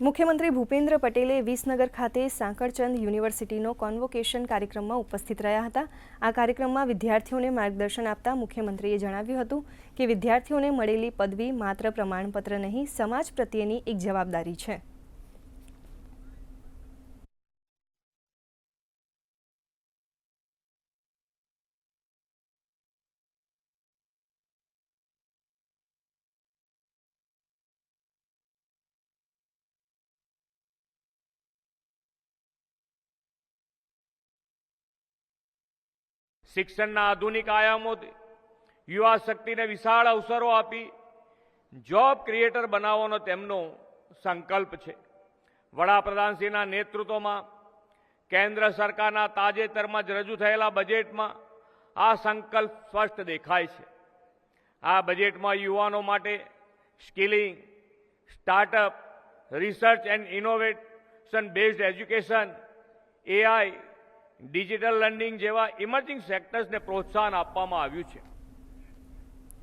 મુખ્યમંત્રી ભૂપેન્દ્ર પટેલે વિસનગર ખાતે સાંકળચંદ યુનિવર્સિટીનો કોન્વોકેશન કાર્યક્રમમાં ઉપસ્થિત રહ્યા હતા। આ કાર્યક્રમમાં વિદ્યાર્થીઓને માર્ગદર્શન આપતા મુખ્યમંત્રીએ જણાવ્યું હતું કે વિદ્યાર્થીઓને મળેલી પદવી માત્ર પ્રમાણપત્ર નહીં, સમાજ પ્રત્યેની એક જવાબદારી છે। શિક્ષણના આધુનિક આયામોથી યુવા શક્તિને વિશાળ અવસરો આપી જોબ ક્રિએટર બનાવવાનો તેમનો સંકલ્પ છે। વડાપ્રધાનશ્રીના નેતૃત્વમાં કેન્દ્ર સરકારના તાજેતરમાં જ રજૂ થયેલા બજેટમાં આ સંકલ્પ સ્પષ્ટ દેખાય છે। આ બજેટમાં યુવાનો માટે skilling, startup, research and innovation based education, AI, digital learning જેવા ઇમર્જિંગ સેક્ટર્સને પ્રોત્સાહન આપવામાં આવ્યું છે।